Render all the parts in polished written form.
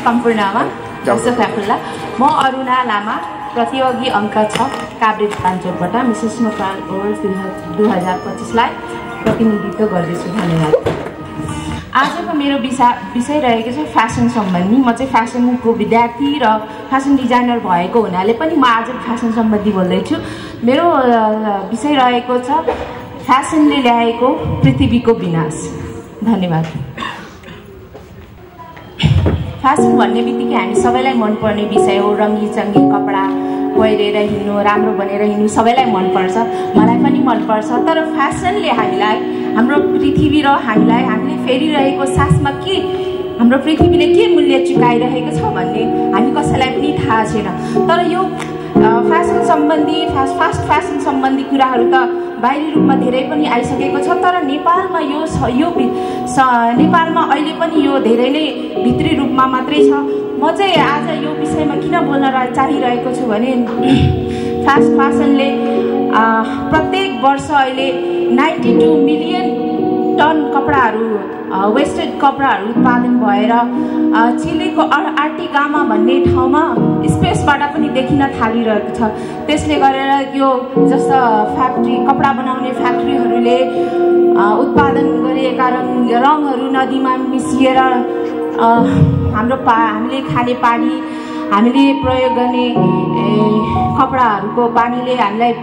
सम्पूर्णमा फ्याफुल्ला म अरुणा लामा प्रतियोगी अङ्क 6 काभ्रे पाल्चोकबाट मिसेस नेपाल वर्ल्ड 2025 प्रतिनिधित्व गर्दैछु। धन्यवाद। आजको मेरो विषय रहेको छ फ्यासन सम्बन्धी। म चाहिँ फ्यासनको विद्यार्थी र फ्यासन डिजाइनर भएको हुनाले पनि म आज फ्यासन सम्बन्धी बोल्दैछु। मेरो विषय रहेको छ फ्यासनले ल्याएको पृथ्वीको विनाश। धन्यवाद। फ्यासन भन्ने बित्तिकै हामी सबैलाई मनपर्ने विषय हो। रङ्गी-चङ्गी कपडा पहिरेर हिँड्नु, राम्रो बनेर हिँड्नु सबैलाई मनपर्छ, मलाई पनि मनपर्छ। तर फ्यासनले हामीलाई, हाम्रो पृथ्वी र हामीले फेरिरहेको सासमा के, हाम्रो पृथ्वीले के मूल्य चुकाइरहेको छ भन्ने हामी कसैलाई पनि थाहा छैन। तर यो फ्यासन सम्बन्धी फास्ट फ्यासन सम्बन्धी कुराहरू त बाहिरी रूपमा धेरै पनि आइसकेको छ। तर नेपालमा नेपालमा अहिले पनि यो धेरै नै भित्री रूपमा मात्रै छ। म चाहिँ आज यो विषयमा किन बोल्न चाहिरहेको छु भने फास्ट फ्यासनले प्रत्येक वर्ष अहिले 92 मिलियन टन कपडाहरू, वेस्टेड कपडाहरू उत्पादन भएर चिलेको आर्टिकामा भन्ने ठाउँमा स्पेसबाट पनि देखिन थालिरहेको छ। त्यसले गरेर यो जस्तो कपडा बनाउने फ्याक्ट्रीहरूले उत्पादन गरेका रङहरू नदीमा मिसिएर हामीले खाने पानी, हामीले प्रयोग गर्ने कपडाहरूको पानीले हामीलाई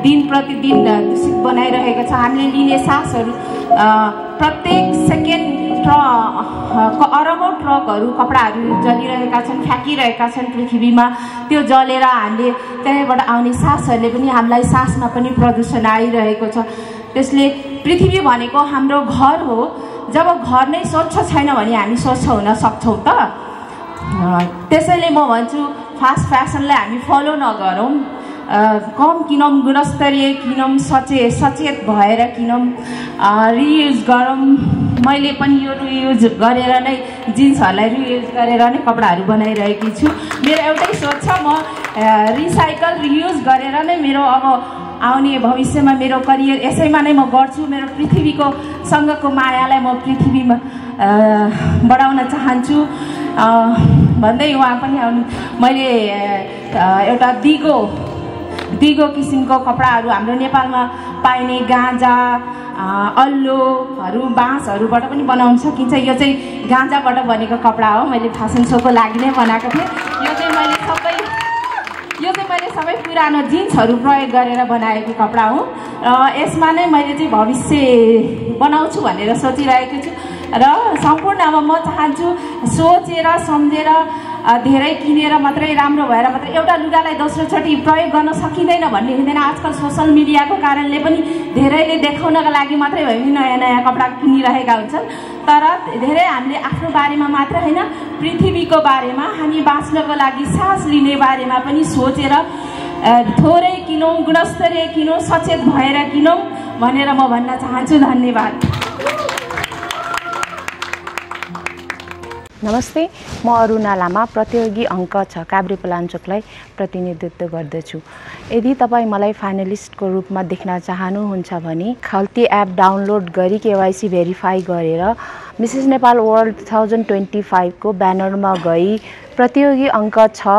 दिन प्रतिदिन दूषित बनाइरहेको छ। हामीले लिने सासहरू प्रत्येक सेकेन्ड अरबौं ट्रकहरू कपडाहरू जलिरहेका छन्, फ्याँकिरहेका छन् पृथ्वीमा। त्यो जलेर हामीले त्यहीँबाट आउने सासहरूले पनि हामीलाई सासमा पनि प्रदूषण आइरहेको छ। त्यसले पृथ्वी भनेको हाम्रो घर हो। जब घर नै स्वच्छ छैन भने हामी स्वच्छ हुन सक्छौँ त? त्यसैले म भन्छु फास्ट फ्यासनलाई हामी फलो नगरौँ, कम किनौँ, गुणस्तरीय किनौँ, सचेत भएर किनौँ, रियुज गरौँ। मैले पनि यो रियुज गरेर नै जिन्सहरूलाई रियुज गरेर नै कपडाहरू बनाइरहेकी छु। मेरो एउटै सोच छ, म रिसाइकल रियुज गरेर नै मेरो अब आउने भविष्यमा मेरो करियर यसैमा नै म गर्छु। मेरो पृथ्वीको सँगको मायालाई म पृथ्वीमा बढाउन चाहन्छु भन्दै उहाँ पनि मैले एउटा दिगो किसिमको कपडाहरू हाम्रो नेपालमा पाइने गाँजा, अल्लोहरू, बाँसहरूबाट पनि बनाउन सकिन्छ। यो चाहिँ गाँजाबाट बनेको कपडा हो। मैले फ्यासन सोको लागि नै बनाएको थिएँ। यो चाहिँ मैले सबै पुरानो जिन्सहरू प्रयोग गरेर बनाएको कपडा हो र यसमा नै मैले चाहिँ भविष्य बनाउँछु भनेर सोचिरहेको छु। र सम्पूर्णमा म चाहन्छु सोचेर सम्झेर धेरै किनेर मात्रै, राम्रो भएर मात्रै एउटा लुगालाई दोस्रोचोटि प्रयोग गर्न सकिँदैन भन्ने हुँदैन। आजकल सोसल मिडियाको कारणले पनि धेरैले देखाउनका लागि मात्रै भए पनि नयाँ नयाँ कपडा किनिरहेका हुन्छन्। तर धेरै हामीले आफ्नो बारेमा मात्र होइन, पृथ्वीको बारेमा, हामी बाँच्नको लागि सास लिने बारेमा पनि सोचेर थोरै किनौँ, गुणस्तरीय किनौँ, सचेत भएर किनौँ भनेर म भन्न चाहन्छु। धन्यवाद। नमस्ते, म अरुणा लामा प्रतियोगी अङ्क 6 काभ्रे पलाञ्चोकलाई प्रतिनिधित्व गर्दछु। यदि तपाईँ मलाई फाइनलिस्टको रूपमा देख्न चाहनुहुन्छ भने खल्ती एप डाउनलोड गरी केवाइसी भेरिफाई गरेर मिसेस नेपाल वर्ल्ड 2025 को ब्यानरमा गई प्रतियोगी अङ्क 6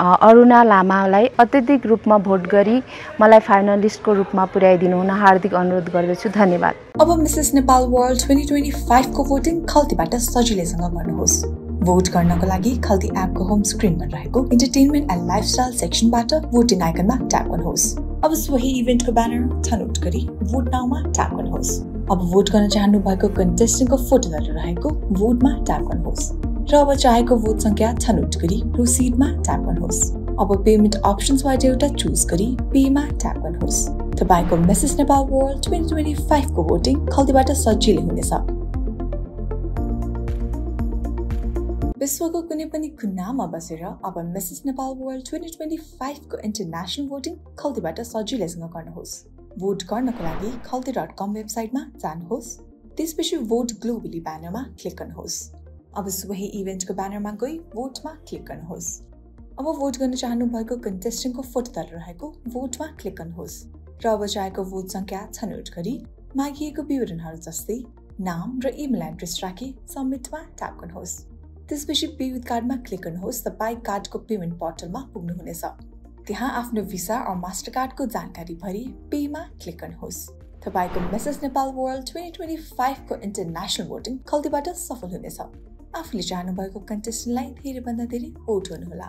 अरुणा लामालाई अत्यधिक रूपमा भोट गरी मलाई फाइनलिस्टको रूपमा पुर्याइदिनु हुन हार्दिक अनुरोध गर्दछु। धन्यवाद। अब मिसेस नेपाल वर्ल्ड 2025 को भोटिङ खल्तीबाट सजिलैसँग गर्नुहोस्। भोट गर्नको लागि खल्ती एपको होम स्क्रिनमा रहेको इन्टरटेनमेन्ट एन्ड लाइफस्टाइल सेक्सनबाट भोटिङ आइकनमा ट्याप गर्नुहोस्। अब सोही इभेन्टको ब्यानर छनौट गरी भोट नाउमा ट्याप गर्नुहोस्। अब भोट गर्न चाहनु भएको कन्टेस्टेन्टको फोटोहरू रहेको भोटमा ट्याप गर्नुहोस् र अब चाहेको भोट संख्या छनौट गरी प्रोसिडमा ट्याप गर्नुहोस्। अब पेमेन्ट अप्सन्सबाट एउटा चुज गरी पेमा ट्याप गर्नुहोस्। तपाईको मिसेस नेपाल वर्ल्ड 2025 को भोटिङ खल्तीबाट सजिलै हुनेछ। विश्वको कुनै पनि कुनामा बसेर अब मिसेस नेपाल वर्ल्ड 2025 को इन्टरनेसनल भोटिङ खल्तीबाट सजिलैसँग गर्नुहोस्। भोट गर्नको लागि खल्ती.com वेबसाइटमा जानुहोस्। त्यसपछि भोट ग्लोबली ब्यानरमा क्लिक गर्नुहोस्। अब सोही इभेन्टको ब्यानरमा गई भोटमा क्लिक गर्नुहोस्। अब भोट गर्न चाहनु भएको कन्टेस्टेन्टको फोटो रहेको भोटमा क्लिक गर्नुहोस् र अब चाहेको भोट संख्या छनौट गरी मागिएको विवरणहरू जस्तै नाम र इमेल एड्रेस राखी सबमिटमा ट्याप गर्नुहोस्। त्यसपछि पे विथ कार्डमा क्लिक गर्नुहोस्। तपाई कार्डको पेमेन्ट पोर्टलमा पुग्नुहुनेछ। त्यहाँ आफ्नो भिसा वा मास्टर कार्डको जानकारी भरी पेमा क्लिक गर्नुहोस्। तपाईको मिसेस नेपाल वर्ल्ड 2025 को इन्टरनेशनल भोटिङ खल्तीबाट सफल हुनेछ। आफूले चाहनुभएको कन्टेस्टेन्टलाई धेरैभन्दा धेरै भोट गर्नुहोला।